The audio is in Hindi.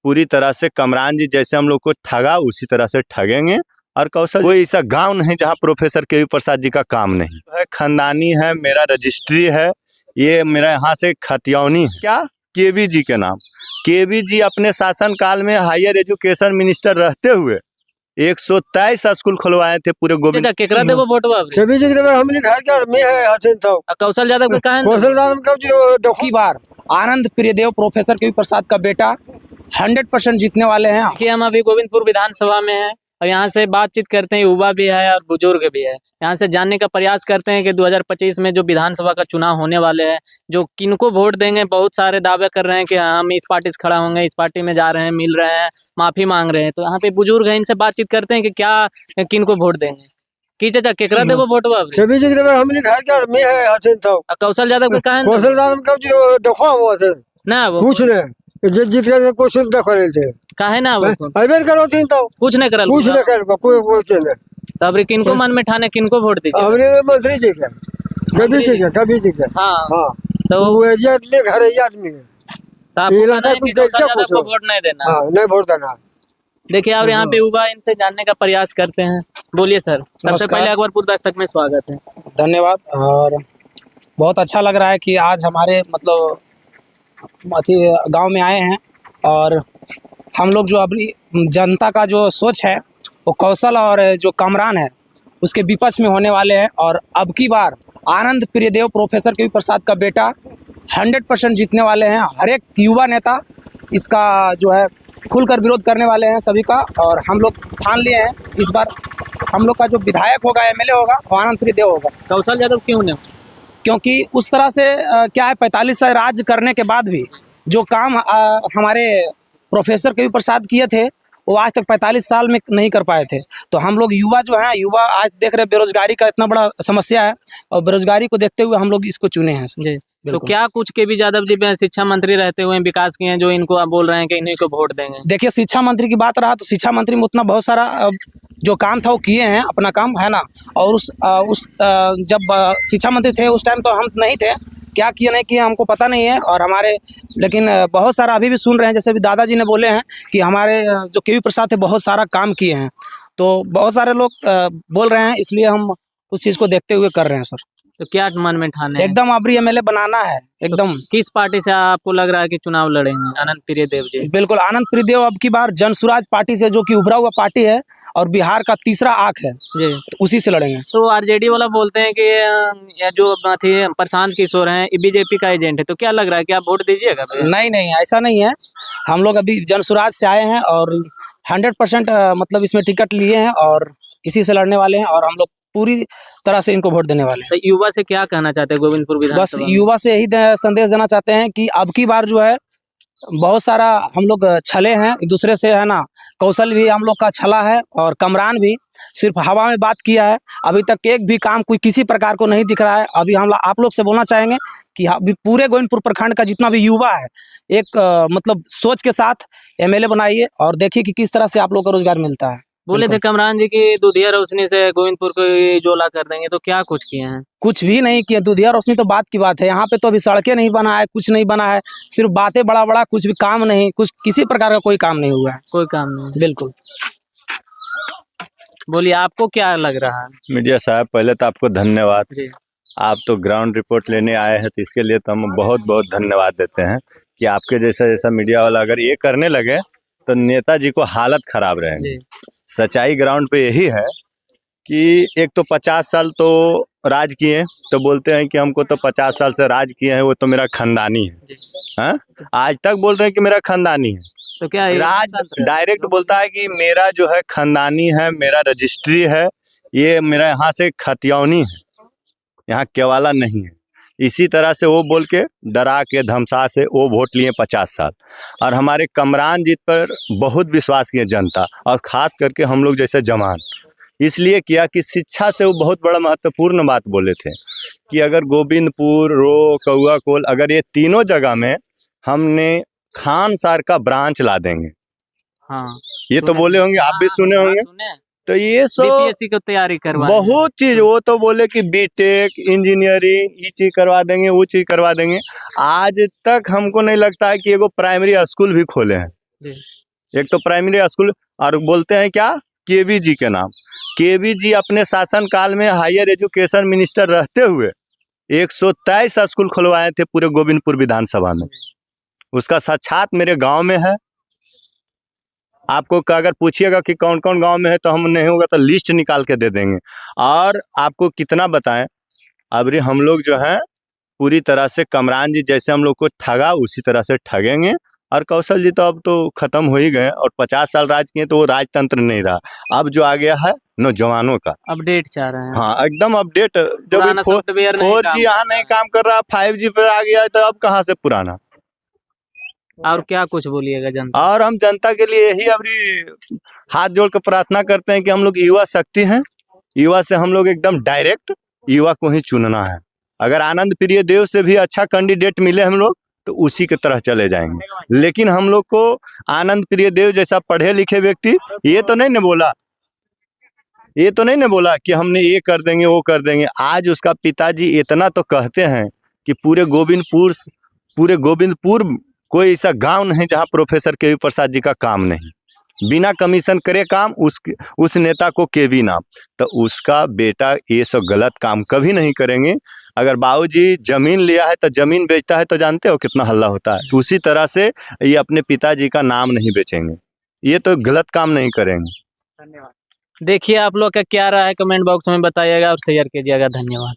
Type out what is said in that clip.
पूरी तरह से कमरान जी जैसे हम लोग को ठगा उसी तरह से ठगेंगे। और कौशल कोई ऐसा गांव नहीं जहां प्रोफेसर केवी प्रसाद जी का काम नहीं है। खानदानी है, मेरा रजिस्ट्री है, ये मेरा यहाँ से खतियौनी है। क्या केवी जी के नाम? केवी जी अपने शासन काल में हायर एजुकेशन मिनिस्टर रहते हुए 123 स्कूल खुलवाए थे पूरे गोविंद। केकरा देबो वोटवा केवी जी के देबो हमनी घर के में है हसन तो कौशल यादव के कहां कौशल यादव कब जी देखो की बार आनंद प्रियदेव प्रोफेसर केवी प्रसाद का बेटा 100% जीतने वाले हैं। कि हम अभी गोविंदपुर विधानसभा में हैं और यहाँ से बातचीत करते हैं, युवा भी है और बुजुर्ग भी है। यहाँ से जानने का प्रयास करते हैं कि 2025 में जो विधानसभा का चुनाव होने वाले हैं, जो किनको वोट देंगे। बहुत सारे दावे कर रहे हैं कि हम इस पार्टी से खड़ा होंगे, इस पार्टी में जा रहे हैं, मिल रहे हैं, माफी मांग रहे हैं। तो यहाँ पे बुजुर्ग हैं, इनसे बातचीत करते हैं कि क्या किनको वोट देंगे। की चाचा केकरा देबो वोटवा केवी जी के देबो हमनी घर के में है हसन तो कौशल यादव के कहां कौशल यादव कब जी देखो वो ना वो कुछ ने जीत के कुछ देखो रहे थे काहे ना वो अबेर करो तीन तो कुछ नहीं करल कुछ नहीं कर कोई बोलते नहीं। तो अबरी किनको मन में ठाने किनको वोट दीजिए? हमने मंत्री जी के कभी जी के हाँ हां तो वो एरिया में घर एरिया आदमी है तो आपको इलाका पता है कि कुछ कौशल देखो यादव को कुछ। वोट नहीं देना। हां नहीं वोट देना। देखिए और यहाँ पे युवा इनसे जानने का प्रयास करते हैं। बोलिए सर। सबसे नमस्कार। पहले अकबरपुर दस्तक में स्वागत है। धन्यवाद। और बहुत अच्छा लग रहा है कि आज हमारे मतलब गांव में आए हैं और हम लोग जो अभी जनता का जो सोच है वो कौशल और जो कमरान है उसके विपक्ष में होने वाले हैं। और अब की बार आनंद प्रियदेव प्रोफेसर केवी प्रसाद का बेटा 100% जीतने वाले हैं। हर एक युवा नेता इसका जो है खुलकर विरोध करने वाले हैं सभी का। और हम लोग ठान लिए हैं इस बार हम लोग का जो विधायक होगा, एमएलए होगा, वो आनंद प्रियदेव होगा। कौशल यादव क्यों नहीं? क्योंकि उस तरह से क्या है 45 साल राज करने के बाद भी जो काम हमारे प्रोफेसर केवी प्रसाद किए थे वो आज तक 45 साल में नहीं कर पाए थे। तो हम लोग युवा जो हैं, युवा आज देख रहे बेरोजगारी का इतना बड़ा समस्या है और बेरोजगारी को देखते हुए हम लोग इसको चुने हैं। जी तो क्या कुछ केवी यादव जी शिक्षा मंत्री रहते हुए विकास किए हैं जो इनको आप बोल रहे हैं कि इन्हीं को वोट देंगे? देखिए शिक्षा मंत्री की बात रहा तो शिक्षा मंत्री में उतना बहुत सारा जो काम था वो किए हैं, अपना काम है ना। और जब शिक्षा मंत्री थे उस टाइम तो हम नहीं थे, क्या किए नहीं किए हमको पता नहीं है। और हमारे लेकिन बहुत सारा अभी भी सुन रहे हैं, जैसे भी दादाजी ने बोले हैं कि हमारे जो केवी प्रसाद थे बहुत सारा काम किए हैं। तो बहुत सारे लोग बोल रहे हैं, इसलिए हम उस चीज़ को देखते हुए कर रहे हैं सर। तो क्या मन में ठाने हैं? एकदम अबरी एमएलए बनाना है एकदम। तो किस पार्टी से आपको लग रहा है कि चुनाव लड़ेंगे? आनंद प्रियदेव जी। बिल्कुल आनंद प्रियदेव अब की बार जनसुराज पार्टी से, जो कि उभरा हुआ पार्टी है और बिहार का तीसरा आंख है, जी तो उसी से लड़ेंगे। तो आरजेडी वाला बोलते हैं कि ये जो थे प्रशांत किशोर हैं बीजेपी का एजेंट है। तो क्या लग रहा है कि आप वोट दीजिएगा? नहीं नहीं ऐसा नहीं है। हम लोग अभी जनसुराज से आए हैं और 100% मतलब इसमें टिकट लिए हैं और इसी से लड़ने वाले हैं और हम लोग पूरी तरह से इनको वोट देने वाले हैं। तो युवा से क्या कहना चाहते हैं गोविंदपुर बस विधानसभा में? युवा से यही संदेश देना चाहते हैं कि अब की बार जो है बहुत सारा हम लोग छले हैं एक दूसरे से, है ना। कौशल भी हम लोग का छला है और कमरान भी सिर्फ हवा में बात किया है। अभी तक एक भी काम कोई किसी प्रकार को नहीं दिख रहा है। अभी हम आप लोग से बोलना चाहेंगे कि अभी पूरे गोविंदपुर प्रखंड का जितना भी युवा है एक मतलब सोच के साथ एमएलए बनाइए और देखिए कि किस तरह से आप लोग को रोजगार मिलता है। बोले थे कमरान जी की दूधिया रोशनी से गोविंदपुर को ये जोला कर देंगे। तो क्या कुछ किए हैं? कुछ भी नहीं किया। दूधिया रोशनी तो बात की बात है, यहाँ पे तो अभी सड़कें नहीं बना है, कुछ नहीं बना है, सिर्फ बातें बड़ा बड़ा, कुछ भी काम नहीं, कुछ किसी प्रकार का कोई काम नहीं हुआ है। कोई काम नहीं। बिल्कुल। बोलिए आपको क्या लग रहा है? मीडिया साहब पहले तो आपको धन्यवाद। जी आप तो ग्राउंड रिपोर्ट लेने आए हैं तो इसके लिए तो हम बहुत बहुत धन्यवाद देते हैं कि आपके जैसा मीडिया वाला अगर ये करने लगे तो नेताजी को हालत खराब रहेगी। सच्चाई ग्राउंड पे यही है कि एक तो 50 साल तो राज किए, तो बोलते हैं कि हमको तो 50 साल से राज किए हैं, वो तो मेरा खानदानी है। हाँ? आज तक बोल रहे हैं कि मेरा खानदानी है। तो क्या राज डायरेक्ट बोलता है कि मेरा जो है खानदानी है, मेरा रजिस्ट्री है, ये मेरा यहाँ से खतियौनी है, यहाँ केवाला नहीं है। इसी तरह से वो बोल के डरा के धमसा से वो वोट लिए 50 साल। और हमारे कमरान जी पर बहुत विश्वास किए जनता, और ख़ास करके हम लोग जैसे जवान, इसलिए किया कि शिक्षा से वो बहुत बड़ा महत्वपूर्ण बात बोले थे कि अगर गोविंदपुर, रो, कौआ कोल, अगर ये तीनों जगह में हमने खान सर का ब्रांच ला देंगे। हाँ ये तो बोले होंगे, आप भी सुने होंगे। तो ये सब बीपीएससी की तैयारी करवा बहुत चीज, वो तो बोले कि बीटेक, इंजीनियरिंग, ये चीज करवा देंगे, वो चीज करवा देंगे। आज तक हमको नहीं लगता है कि एगो प्राइमरी स्कूल भी खोले हैं। जी। एक तो प्राइमरी स्कूल, और बोलते हैं क्या, केवी जी के नाम। केवी जी अपने शासन काल में हायर एजुकेशन मिनिस्टर रहते हुए 123 स्कूल खुलवाए थे पूरे गोविंदपुर विधानसभा में। उसका साक्षात मेरे गांव में है। आपको अगर पूछिएगा कि कौन कौन गांव में है तो हम नहीं होगा तो लिस्ट निकाल के दे देंगे। और आपको कितना बताएं, अभी हम लोग जो है पूरी तरह से कमरान जी जैसे हम लोग को ठगा उसी तरह से ठगेंगे। और कौशल जी तो अब तो खत्म हो ही गए, और 50 साल राज किए तो वो राजतंत्र नहीं रहा। अब जो आ गया है नौजवानों का, अपडेट चाह रहे हैं। हाँ एकदम अपडेट। जब पुराना सॉफ्टवेयर नहीं 4G यहाँ नहीं काम कर रहा, 5G पर आ गया तो अब कहाँ से पुराना। और क्या कुछ बोलिएगा जनता? और हम जनता के लिए यही अभी हाथ जोड़ कर प्रार्थना करते हैं कि हम लोग युवा शक्ति हैं, युवा से हम लोग एकदम डायरेक्ट युवा को ही चुनना है। अगर आनंद प्रिय देव से भी अच्छा कैंडिडेट मिले हम लोग तो उसी की तरह चले जाएंगे। लेकिन हम लोग को आनंद प्रिय देव जैसा पढ़े लिखे व्यक्ति ये तो नहीं न बोला कि हमने ये कर देंगे वो कर देंगे। आज उसका पिताजी इतना तो कहते हैं कि पूरे गोविंदपुर कोई ऐसा गांव नहीं जहां प्रोफेसर केवी प्रसाद जी का काम नहीं, बिना कमीशन करे काम उस नेता को केवी नाम। तो उसका बेटा ये सब गलत काम कभी नहीं करेंगे। अगर बाबूजी जमीन लिया है तो जमीन बेचता है तो जानते हो कितना हल्ला होता है। तो उसी तरह से ये अपने पिताजी का नाम नहीं बेचेंगे, ये तो गलत काम नहीं करेंगे। धन्यवाद। देखिए आप लोग का क्या राय है, कमेंट बॉक्स में बताइएगा और शेयर कीजिएगा। धन्यवाद।